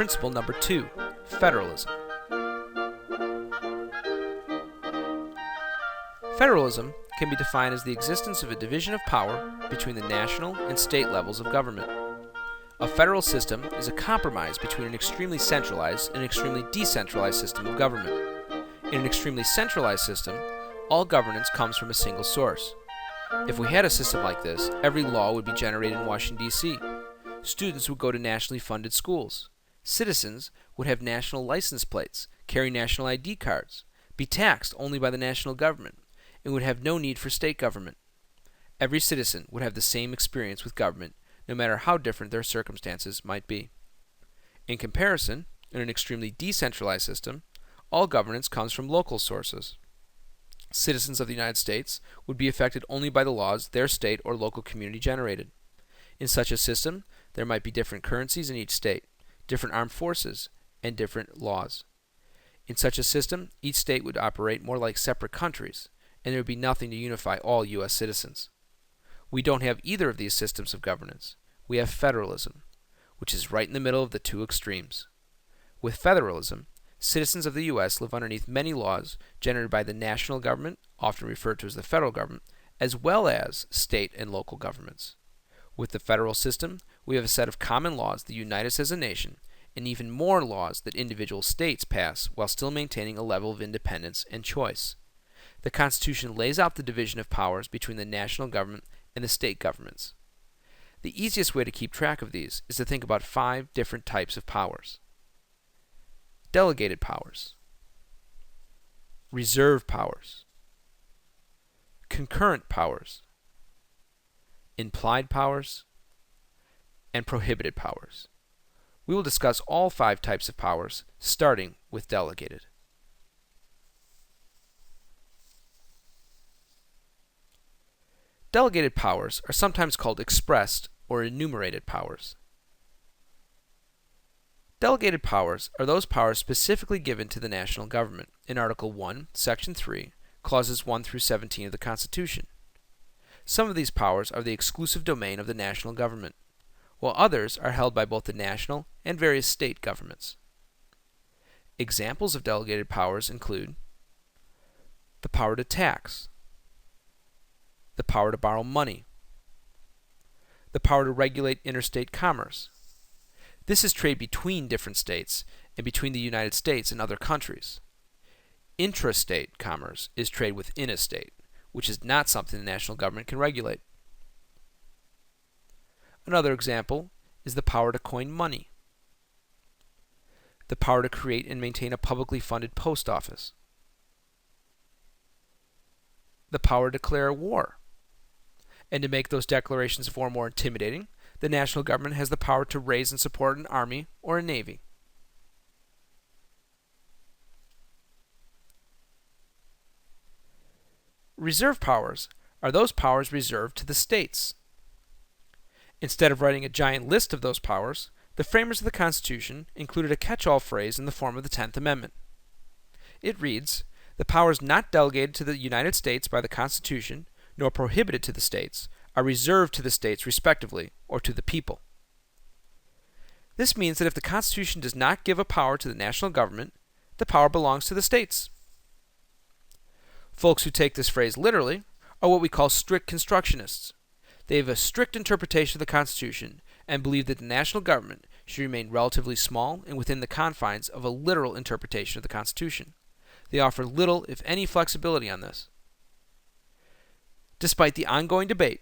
Principle number 2, Federalism. Federalism can be defined as the existence of a division of power between the national and state levels of government. A federal system is a compromise between an extremely centralized and extremely decentralized system of government. In an extremely centralized system, all governance comes from a single source. If we had a system like this, every law would be generated in Washington, D.C. Students would go to nationally funded schools. Citizens would have national license plates, carry national ID cards, be taxed only by the national government, and would have no need for state government. Every citizen would have the same experience with government, no matter how different their circumstances might be. In comparison, in an extremely decentralized system, all governance comes from local sources. Citizens of the United States would be affected only by the laws their state or local community generated. In such a system, there might be different currencies in each state, different armed forces, and different laws. In such a system, each state would operate more like separate countries, and there would be nothing to unify all U.S. citizens. We don't have either of these systems of governance. We have federalism, which is right in the middle of the two extremes. With federalism, citizens of the U.S. live underneath many laws generated by the national government, often referred to as the federal government, as well as state and local governments. With the federal system, we have a set of common laws that unite us as a nation, and even more laws that individual states pass while still maintaining a level of independence and choice. The Constitution lays out the division of powers between the national government and the state governments. The easiest way to keep track of these is to think about 5 different types of powers. Delegated powers, reserve powers, concurrent powers, implied powers, and prohibited powers. We will discuss all 5 types of powers, starting with delegated. Delegated powers are sometimes called expressed or enumerated powers. Delegated powers are those powers specifically given to the national government in Article 1, Section 3, Clauses 1 through 17 of the Constitution. Some of these powers are the exclusive domain of the national government, while others are held by both the national and various state governments. Examples of delegated powers include the power to tax, the power to borrow money, the power to regulate interstate commerce. This is trade between different states and between the United States and other countries. Intrastate commerce is trade within a state, which is not something the national government can regulate. Another example is the power to coin money, the power to create and maintain a publicly funded post office, the power to declare war. And to make those declarations of war more intimidating, the national government has the power to raise and support an army or a navy. Reserve powers are those powers reserved to the states. Instead of writing a giant list of those powers, the framers of the Constitution included a catch-all phrase in the form of the 10th Amendment. It reads, "The powers not delegated to the United States by the Constitution, nor prohibited to the states, are reserved to the states respectively, or to the people." This means that if the Constitution does not give a power to the national government, the power belongs to the states. Folks who take this phrase literally are what we call strict constructionists. They have a strict interpretation of the Constitution and believe that the national government should remain relatively small and within the confines of a literal interpretation of the Constitution. They offer little, if any, flexibility on this. Despite the ongoing debate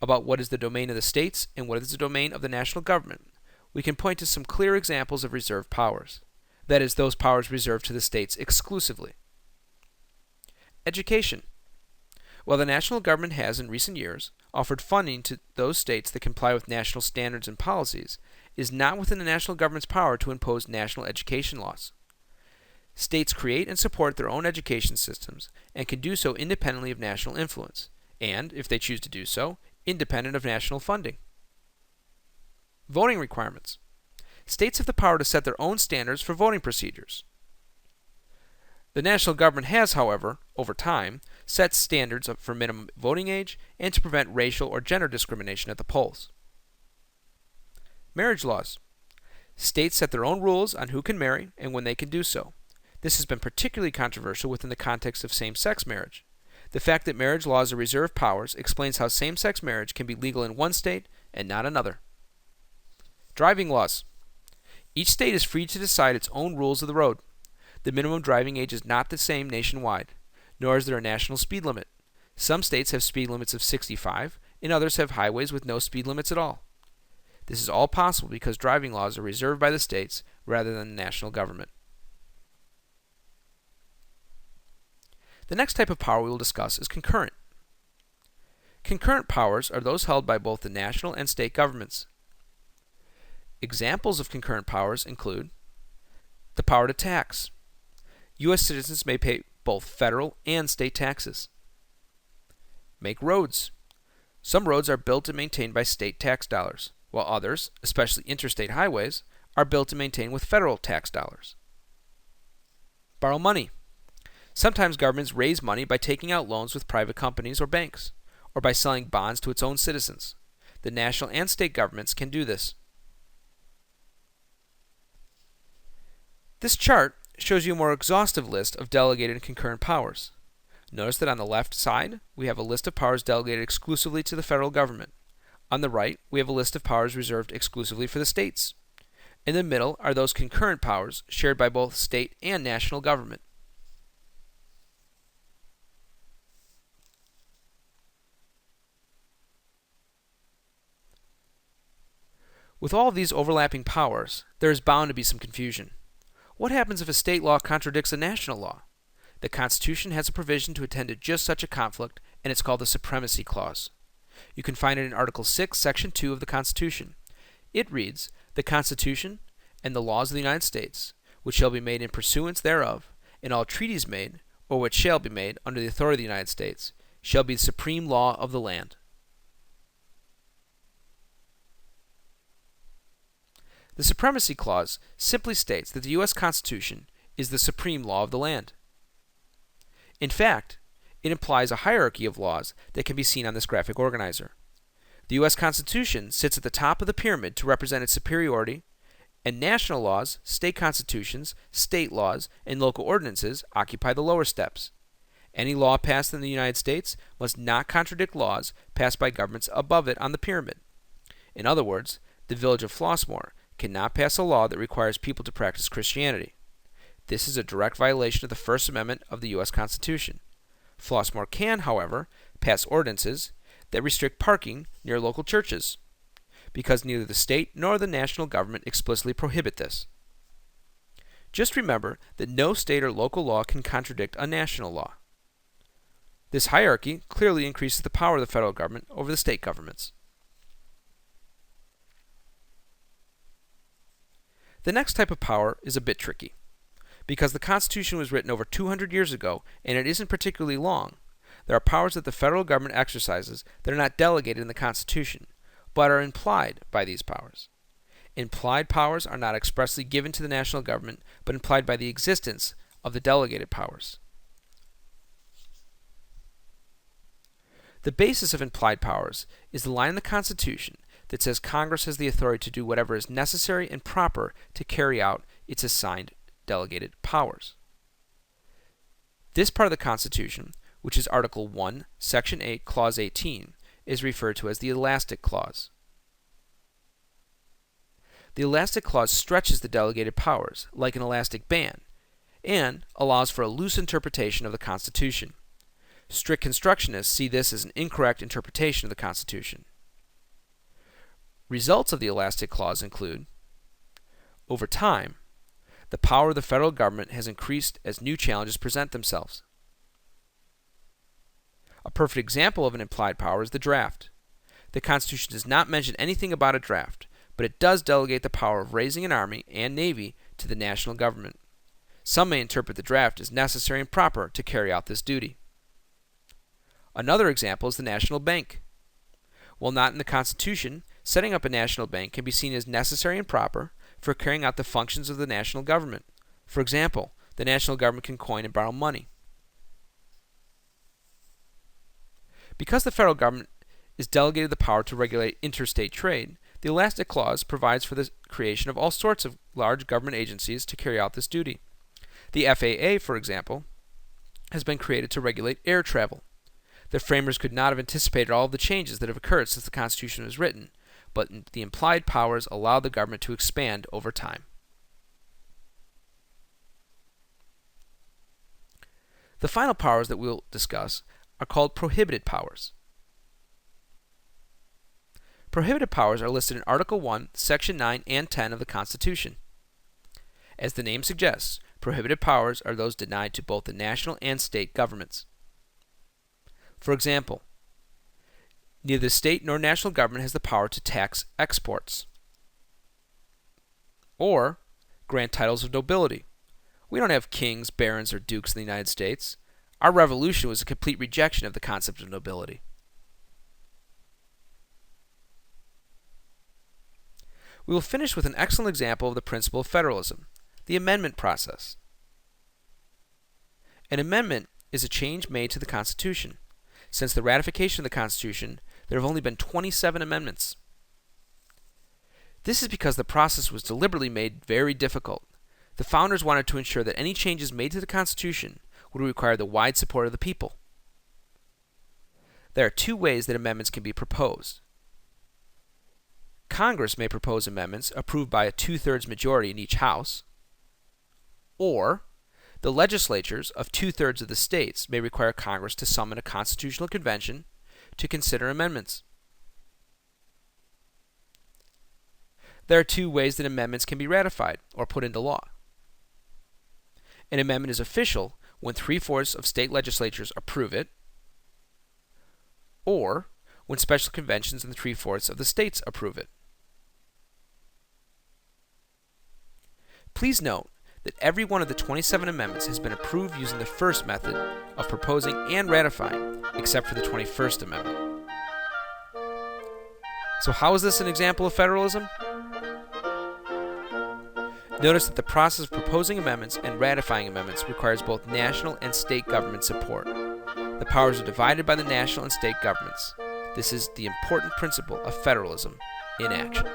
about what is the domain of the states and what is the domain of the national government, we can point to some clear examples of reserved powers. That is, those powers reserved to the states exclusively. Education. While the national government has, in recent years, offered funding to those states that comply with national standards and policies, it is not within the national government's power to impose national education laws. States create and support their own education systems and can do so independently of national influence, and, if they choose to do so, independent of national funding. Voting requirements. States have the power to set their own standards for voting procedures. The national government has, however, over time, set standards for minimum voting age and to prevent racial or gender discrimination at the polls. Marriage laws. States set their own rules on who can marry and when they can do so. This has been particularly controversial within the context of same-sex marriage. The fact that marriage laws are reserved powers explains how same-sex marriage can be legal in one state and not another. Driving laws. Each state is free to decide its own rules of the road. The minimum driving age is not the same nationwide, nor is there a national speed limit. Some states have speed limits of 65, and others have highways with no speed limits at all. This is all possible because driving laws are reserved by the states rather than the national government. The next type of power we will discuss is concurrent. Concurrent powers are those held by both the national and state governments. Examples of concurrent powers include the power to tax. U.S. citizens may pay both federal and state taxes. Make roads. Some roads are built and maintained by state tax dollars, while others, especially interstate highways, are built and maintained with federal tax dollars. Borrow money. Sometimes governments raise money by taking out loans with private companies or banks, or by selling bonds to its own citizens. The national and state governments can do this. This chart shows you a more exhaustive list of delegated and concurrent powers. Notice that on the left side, we have a list of powers delegated exclusively to the federal government. On the right, we have a list of powers reserved exclusively for the states. In the middle are those concurrent powers shared by both state and national government. With all of these overlapping powers, there is bound to be some confusion. What happens if a state law contradicts a national law? The Constitution has a provision to attend to just such a conflict, and it's called the Supremacy Clause. You can find it in Article 6, Section 2 of the Constitution. It reads, "The Constitution and the laws of the United States, which shall be made in pursuance thereof, and all treaties made, or which shall be made under the authority of the United States, shall be the supreme law of the land." The Supremacy Clause simply states that the U.S. Constitution is the supreme law of the land. In fact, it implies a hierarchy of laws that can be seen on this graphic organizer. The U.S. Constitution sits at the top of the pyramid to represent its superiority, and national laws, state constitutions, state laws, and local ordinances occupy the lower steps. Any law passed in the United States must not contradict laws passed by governments above it on the pyramid. In other words, the village of Flossmoor cannot pass a law that requires people to practice Christianity. This is a direct violation of the First Amendment of the U.S. Constitution. Flossmoor can, however, pass ordinances that restrict parking near local churches, because neither the state nor the national government explicitly prohibit this. Just remember that no state or local law can contradict a national law. This hierarchy clearly increases the power of the federal government over the state governments. The next type of power is a bit tricky. Because the Constitution was written over 200 years ago and it isn't particularly long, there are powers that the federal government exercises that are not delegated in the Constitution, but are implied by these powers. Implied powers are not expressly given to the national government, but implied by the existence of the delegated powers. The basis of implied powers is the line in the Constitution that says Congress has the authority to do whatever is necessary and proper to carry out its assigned delegated powers. This part of the Constitution, which is Article 1, Section 8, Clause 18, is referred to as the Elastic Clause. The Elastic Clause stretches the delegated powers like an elastic band and allows for a loose interpretation of the Constitution. Strict constructionists see this as an incorrect interpretation of the Constitution. Results of the Elastic Clause include, over time, the power of the federal government has increased as new challenges present themselves. A perfect example of an implied power is the draft. The Constitution does not mention anything about a draft, but it does delegate the power of raising an army and navy to the national government. Some may interpret the draft as necessary and proper to carry out this duty. Another example is the national bank. While not in the Constitution, setting up a national bank can be seen as necessary and proper for carrying out the functions of the national government. For example, the national government can coin and borrow money. Because the federal government is delegated the power to regulate interstate trade, The elastic clause provides for the creation of all sorts of large government agencies to carry out this duty. The FAA, for example, has been created to regulate air travel. The framers could not have anticipated all of the changes that have occurred since the Constitution was written, but the implied powers allow the government to expand over time. The final powers that we'll discuss are called prohibited powers. Prohibited powers are listed in Article 1, Section 9 and 10 of the Constitution. As the name suggests, prohibited powers are those denied to both the national and state governments. For example, neither the state nor national government has the power to tax exports or grant titles of nobility. We don't have kings, barons, or dukes in the United States. Our revolution was a complete rejection of the concept of nobility. We will finish with an excellent example of the principle of federalism, the amendment process. An amendment is a change made to the Constitution. Since the ratification of the Constitution, there have only been 27 amendments. This is because the process was deliberately made very difficult. The founders wanted to ensure that any changes made to the Constitution would require the wide support of the people. There are two ways that amendments can be proposed. Congress may propose amendments approved by a 2/3 majority in each house, or the legislatures of 2/3 of the states may require Congress to summon a constitutional convention to consider amendments. There are two ways that amendments can be ratified or put into law. An amendment is official when 3/4 of state legislatures approve it, or when special conventions in 3/4 of the states approve it. Please note that every one of the 27 amendments has been approved using the first method of proposing and ratifying, except for the 21st Amendment. So how is this an example of federalism? Notice that the process of proposing amendments and ratifying amendments requires both national and state government support. The powers are divided by the national and state governments. This is the important principle of federalism in action.